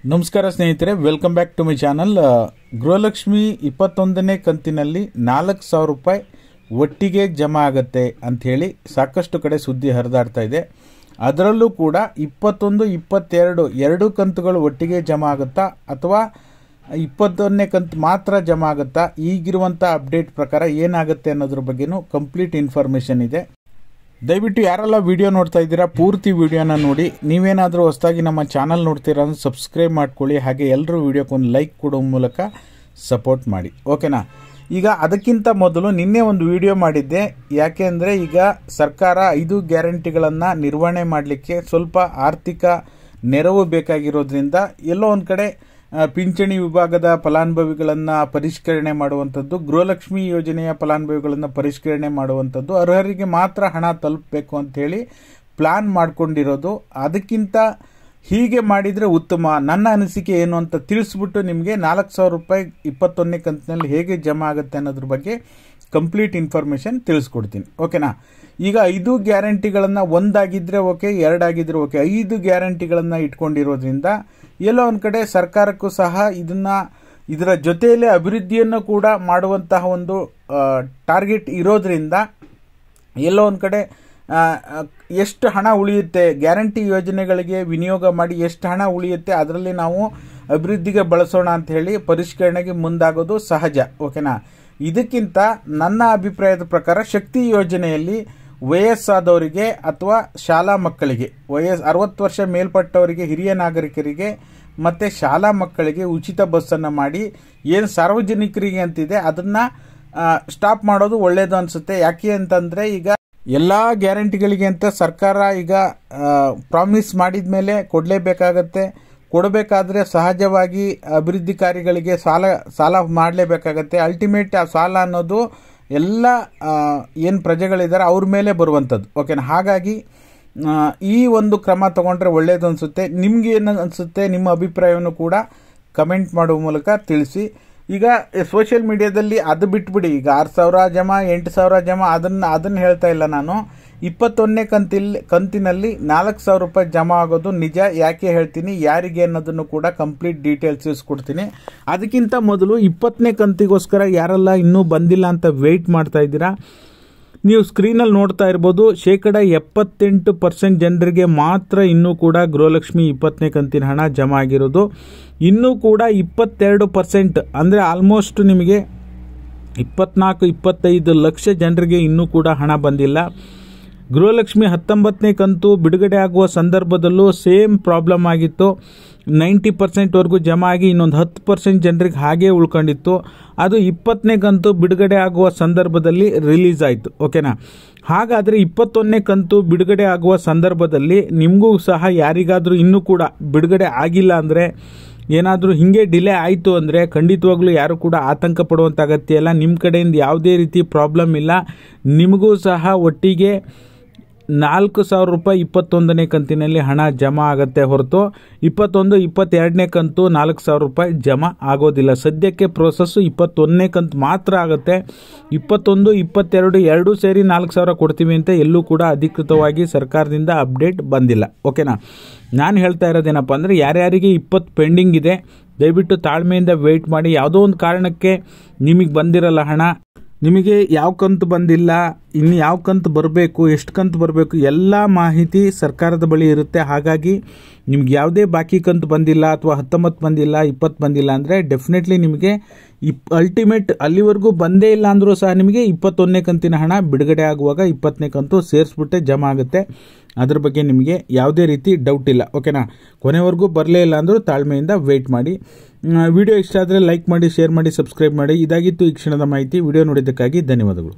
ನಮಸ್ಕಾರ ಸ್ನೇಹಿತರೆ, welcome back to my channel. Gruhalakshmi 21ನೇ ಕಂತಿನಲ್ಲಿ 4,000 ರೂಪಾಯಿ ಒಟ್ಟಿಗೆ ಜಮಾ ಆಗುತ್ತೆ ಅಂಥೇಳಿ ಸಾಕಷ್ಟು ಕಡೆ ಸುದ್ದಿ ಹರಿದಾಡ್ತಾ ಇದೆ. ಅದರಲ್ಲೂ ಕೂಡ 21, 22 ಎರಡು ಕಂತುಗಳು ಒಟ್ಟಿಗೆ ಜಮಾ ಆಗುತ್ತಾ ಅಥವಾ 21ನೇ ಕಂತು ಮಾತ್ರ ಜಮಾ ಆಗುತ್ತಾ? ಈಗಿರುವಂಥ ಅಪ್ಡೇಟ್ ಪ್ರಕಾರ ಏನಾಗುತ್ತೆ ಅನ್ನೋದ್ರ ಬಗ್ಗೆನೂ ಕಂಪ್ಲೀಟ್ ಇನ್ಫಾರ್ಮೇಷನ್ ಇದೆ. ದಯವಿಟ್ಟು ಯಾರೆಲ್ಲ ವಿಡಿಯೋ ನೋಡ್ತಾ ಇದ್ದೀರಾ ಪೂರ್ತಿ ವಿಡಿಯೋನ ನೋಡಿ. ನೀವೇನಾದರೂ ಹೊಸದಾಗಿ ನಮ್ಮ ಚಾನಲ್ ನೋಡ್ತೀರಾ ಅಂದರೆ ಸಬ್ಸ್ಕ್ರೈಬ್ ಮಾಡ್ಕೊಳ್ಳಿ. ಹಾಗೆ ಎಲ್ಲರೂ ವಿಡಿಯೋಕ್ಕೊಂದು ಲೈಕ್ ಕೊಡೋ ಮೂಲಕ ಸಪೋರ್ಟ್ ಮಾಡಿ, ಓಕೆನಾ? ಈಗ ಅದಕ್ಕಿಂತ ಮೊದಲು ನಿನ್ನೆ ಒಂದು ವಿಡಿಯೋ ಮಾಡಿದ್ದೆ. ಯಾಕೆ ಅಂದರೆ ಈಗ ಸರ್ಕಾರ 5 ಗ್ಯಾರಂಟಿಗಳನ್ನು ನಿರ್ವಹಣೆ ಮಾಡಲಿಕ್ಕೆ ಸ್ವಲ್ಪ ಆರ್ಥಿಕ ನೆರವು ಬೇಕಾಗಿರೋದ್ರಿಂದ ಎಲ್ಲೋ ಒಂದು ಕಡೆ ಪಿಂಚಣಿ ವಿಭಾಗದ ಫಲಾನುಭವಿಗಳನ್ನು ಪರಿಷ್ಕರಣೆ ಮಾಡುವಂಥದ್ದು, ಗೃಹಲಕ್ಷ್ಮಿ ಯೋಜನೆಯ ಫಲಾನುಭವಿಗಳನ್ನು ಪರಿಷ್ಕರಣೆ ಮಾಡುವಂಥದ್ದು, ಅರ್ಹರಿಗೆ ಮಾತ್ರ ಹಣ ತಲುಪಬೇಕು ಅಂಥೇಳಿ ಪ್ಲಾನ್ ಮಾಡಿಕೊಂಡಿರೋದು. ಅದಕ್ಕಿಂತ ಹೀಗೆ ಮಾಡಿದರೆ ಉತ್ತಮ. ನನ್ನ ಅನಿಸಿಕೆ ಏನು ಅಂತ ತಿಳಿಸ್ಬಿಟ್ಟು ನಿಮಗೆ 4,000 ರೂಪಾಯಿ 21ನೇ ಕಂತಿನಲ್ಲಿ ಹೇಗೆ ಜಮಾ ಆಗುತ್ತೆ ಅನ್ನೋದ್ರ ಬಗ್ಗೆ ಕಂಪ್ಲೀಟ್ ಇನ್ಫಾರ್ಮೇಷನ್ ತಿಳಿಸ್ಕೊಡ್ತೀನಿ, ಓಕೆನಾ? ಈಗ 5 ಗ್ಯಾರಂಟಿಗಳನ್ನು ಒಂದಾಗಿದ್ದರೆ ಓಕೆ, 2 ಆಗಿದ್ರೆ ಓಕೆ. 5 ಗ್ಯಾರಂಟಿಗಳನ್ನು ಇಟ್ಕೊಂಡಿರೋದ್ರಿಂದ ಎಲ್ಲೋ ಒಂದು ಕಡೆ ಸರ್ಕಾರಕ್ಕೂ ಸಹ ಇದರ ಜೊತೆಯಲ್ಲೇ ಅಭಿವೃದ್ಧಿಯನ್ನು ಕೂಡ ಮಾಡುವಂತಹ ಒಂದು ಟಾರ್ಗೆಟ್ ಇರೋದ್ರಿಂದ ಎಲ್ಲೋ ಒಂದು ಕಡೆ ಎಷ್ಟು ಹಣ ಉಳಿಯುತ್ತೆ, ಗ್ಯಾರಂಟಿ ಯೋಜನೆಗಳಿಗೆ ವಿನಿಯೋಗ ಮಾಡಿ ಎಷ್ಟು ಹಣ ಉಳಿಯುತ್ತೆ ಅದರಲ್ಲಿ ನಾವು ಅಭಿವೃದ್ಧಿಗೆ ಬಳಸೋಣ ಅಂತ ಹೇಳಿ ಪರಿಷ್ಕರಣೆಗೆ ಮುಂದಾಗೋದು ಸಹಜ, ಓಕೆನಾ? ಇದಕ್ಕಿಂತ ನನ್ನ ಅಭಿಪ್ರಾಯದ ಪ್ರಕಾರ ಶಕ್ತಿ ಯೋಜನೆಯಲ್ಲಿ ವಯಸ್ಸಾದವರಿಗೆ ಅಥವಾ ಶಾಲಾ ಮಕ್ಕಳಿಗೆ 60 ವರ್ಷ ಮೇಲ್ಪಟ್ಟವರಿಗೆ, ಹಿರಿಯ ನಾಗರಿಕರಿಗೆ ಮತ್ತು ಶಾಲಾ ಮಕ್ಕಳಿಗೆ ಉಚಿತ ಬಸ್ಸನ್ನು ಮಾಡಿ ಏನು ಸಾರ್ವಜನಿಕರಿಗೆ ಅಂತಿದೆ ಅದನ್ನು ಸ್ಟಾಪ್ ಮಾಡೋದು ಒಳ್ಳೆಯದು ಅನಿಸುತ್ತೆ. ಯಾಕೆ ಅಂತಂದರೆ ಈಗ ಎಲ್ಲ ಗ್ಯಾರಂಟಿಗಳಿಗೆ ಅಂತ ಸರ್ಕಾರ ಈಗ ಪ್ರಾಮಿಸ್ ಮಾಡಿದ ಮೇಲೆ ಕೊಡಲೇಬೇಕಾಗತ್ತೆ. ಕೊಡಬೇಕಾದ್ರೆ ಸಹಜವಾಗಿ ಅಭಿವೃದ್ಧಿ ಕಾರ್ಯಗಳಿಗೆ ಸಾಲ ಮಾಡಲೇಬೇಕಾಗತ್ತೆ. ಅಲ್ಟಿಮೇಟ್ ಆ ಸಾಲ ಅನ್ನೋದು ಎಲ್ಲ ಏನು ಪ್ರಜೆಗಳಿದ್ದಾರೆ ಅವ್ರ ಮೇಲೆ ಬರುವಂಥದ್ದು, ಓಕೆನಾ? ಹಾಗಾಗಿ ಈ ಒಂದು ಕ್ರಮ ತಗೊಂಡ್ರೆ ಒಳ್ಳೆಯದು ಅನಿಸುತ್ತೆ. ನಿಮ್ಗೆ ಏನು ಅನಿಸುತ್ತೆ, ನಿಮ್ಮ ಅಭಿಪ್ರಾಯವನ್ನು ಕೂಡ ಕಮೆಂಟ್ ಮಾಡುವ ಮೂಲಕ ತಿಳಿಸಿ. ಈಗ ಸೋಷಿಯಲ್ ಮೀಡಿಯಾದಲ್ಲಿ ಅದು ಬಿಟ್ಬಿಡಿ, ಈಗ 6,000 ಜಮಾ 8,000 ಜಮಾ ಅದನ್ನು ಹೇಳ್ತಾ ಇಲ್ಲ ನಾನು. 21ನೇ ಕಂತಿನಲ್ಲಿ 4,000 ರೂಪಾಯಿ ಜಮಾ ಆಗೋದು ನಿಜ. ಯಾಕೆ ಹೇಳ್ತೀನಿ, ಯಾರಿಗೆ ಅನ್ನೋದನ್ನು ಕೂಡ ಕಂಪ್ಲೀಟ್ ಡೀಟೇಲ್ಸ್ ತಿಳಿಸ್ಕೊಡ್ತೀನಿ. ಅದಕ್ಕಿಂತ ಮೊದಲು 20ನೇ ಕಂತಿಗೋಸ್ಕರ ಯಾರೆಲ್ಲ ಇನ್ನೂ ಬಂದಿಲ್ಲ ಅಂತ ವೆಯ್ಟ್ ಮಾಡ್ತಾ ಇದ್ದೀರಾ, ನೀವು ಸ್ಕ್ರೀನಲ್ಲಿ ನೋಡ್ತಾ ಇರ್ಬೋದು. 78% ಜನರಿಗೆ ಮಾತ್ರ ಇನ್ನೂ ಕೂಡ ಗೃಹಲಕ್ಷ್ಮಿ 20ನೇ ಕಂತಿನ ಹಣ ಜಮಾ ಆಗಿರೋದು. ಇನ್ನೂ ಕೂಡ 22% ಅಂದರೆ ಆಲ್ಮೋಸ್ಟ್ ನಿಮಗೆ 24-25 ಲಕ್ಷ ಜನರಿಗೆ ಇನ್ನೂ ಕೂಡ ಹಣ ಬಂದಿಲ್ಲ. ಗೃಹಲಕ್ಷ್ಮಿ 19ನೇ ಕಂತು ಬಿಡುಗಡೆ ಆಗುವ ಸಂದರ್ಭದಲ್ಲೂ ಸೇಮ್ ಪ್ರಾಬ್ಲಮ್ ಆಗಿತ್ತು. 90%ವರೆಗೂ ಜಮಾ ಆಗಿ ಇನ್ನೊಂದು 10% ಜನರಿಗೆ ಹಾಗೇ ಉಳ್ಕೊಂಡಿತ್ತು. ಅದು 20ನೇ ಕಂತು ಬಿಡುಗಡೆ ಆಗುವ ಸಂದರ್ಭದಲ್ಲಿ ರಿಲೀಸ್ ಆಯಿತು, ಓಕೆನಾ? ಹಾಗಾದರೆ 21ನೇ ಕಂತು ಬಿಡುಗಡೆ ಆಗುವ ಸಂದರ್ಭದಲ್ಲಿ ನಿಮಗೂ ಸಹ ಯಾರಿಗಾದರೂ ಇನ್ನೂ ಕೂಡ ಬಿಡುಗಡೆ ಆಗಿಲ್ಲ ಅಂದರೆ, ಏನಾದರೂ ಹಿಂಗೆ ಡಿಲೇ ಆಯಿತು ಅಂದರೆ ಖಂಡಿತವಾಗ್ಲೂ ಯಾರು ಕೂಡ ಆತಂಕ ಪಡುವಂಥ ಅಗತ್ಯ ಇಲ್ಲ. ನಿಮ್ಮ ಕಡೆಯಿಂದ ಯಾವುದೇ ರೀತಿ ಪ್ರಾಬ್ಲಮ್ ಇಲ್ಲ. ನಿಮಗೂ ಸಹ ಒಟ್ಟಿಗೆ 4,000 ರೂಪಾಯಿ 21ನೇ ಕಂತಿನಲ್ಲಿ ಹಣ ಜಮಾ ಆಗುತ್ತೆ ಹೊರತು 21, 22ನೇ ಕಂತು 4,000 ರೂಪಾಯಿ ಜಮಾ ಆಗೋದಿಲ್ಲ. ಸದ್ಯಕ್ಕೆ ಪ್ರೋಸೆಸ್ಸು 21ನೇ ಕಂತು ಮಾತ್ರ ಆಗುತ್ತೆ. 21, 22 ಎರಡೂ ಸೇರಿ 4,000 ಕೊಡ್ತೀವಿ ಅಂತ ಎಲ್ಲೂ ಕೂಡ ಅಧಿಕೃತವಾಗಿ ಸರ್ಕಾರದಿಂದ ಅಪ್ಡೇಟ್ ಬಂದಿಲ್ಲ, ಓಕೆನಾ? ನಾನು ಹೇಳ್ತಾ ಇರೋದೇನಪ್ಪ ಅಂದರೆ ಯಾರ್ಯಾರಿಗೆ 20 ಪೆಂಡಿಂಗ್ ಇದೆ ದಯವಿಟ್ಟು ತಾಳ್ಮೆಯಿಂದ ವೆಯ್ಟ್ ಮಾಡಿ. ಯಾವುದೋ ಒಂದು ಕಾರಣಕ್ಕೆ ನಿಮಗೆ ಬಂದಿರಲ್ಲ ಹಣ, ನಿಮಗೆ ಯಾವ ಕಂತು ಬಂದಿಲ್ಲ, ಇನ್ನು ಯಾವ ಕಂತು ಬರಬೇಕು, ಎಷ್ಟು ಕಂತು ಬರಬೇಕು ಎಲ್ಲ ಮಾಹಿತಿ ಸರ್ಕಾರದ ಬಳಿ ಇರುತ್ತೆ. ಹಾಗಾಗಿ ನಿಮ್ಗೆ ಯಾವುದೇ ಬಾಕಿ ಕಂತು ಬಂದಿಲ್ಲ ಅಥವಾ 19 ಬಂದಿಲ್ಲ, 20 ಬಂದಿಲ್ಲ ಅಂದರೆ ಡೆಫಿನೆಟ್ಲಿ ನಿಮಗೆ ಅಲ್ಟಿಮೇಟ್ ಅಲ್ಲಿವರೆಗೂ ಬಂದೇ ಇಲ್ಲ ಅಂದರೂ ಸಹ ನಿಮಗೆ 21ನೇ ಕಂತಿನ ಹಣ ಬಿಡುಗಡೆ ಆಗುವಾಗ 20ನೇ ಕಂತು ಸೇರಿಸ್ಬಿಟ್ಟೆ ಜಮಾ ಆಗುತ್ತೆ. ಅದ್ರ ಬಗ್ಗೆ ನಿಮಗೆ ಯಾವುದೇ ರೀತಿ ಡೌಟ್ ಇಲ್ಲ, ಓಕೆನಾ? ಕೊನೆವರೆಗೂ ಬರಲೇ ಇಲ್ಲ ಅಂದರೂ ತಾಳ್ಮೆಯಿಂದ ವೆಯ್ಟ್ ಮಾಡಿ. ವಿಡಿಯೋ ಇಷ್ಟ ಆದರೆ ಲೈಕ್ ಮಾಡಿ, ಶೇರ್ ಮಾಡಿ, ಸಬ್ಸ್ಕ್ರೈಬ್ ಮಾಡಿ. ಇದಾಗಿತ್ತು ಈ ಕ್ಷಣದ ಮಾಹಿತಿ. ವಿಡಿಯೋ ನೋಡಿದ್ದಕ್ಕಾಗಿ ಧನ್ಯವಾದಗಳು.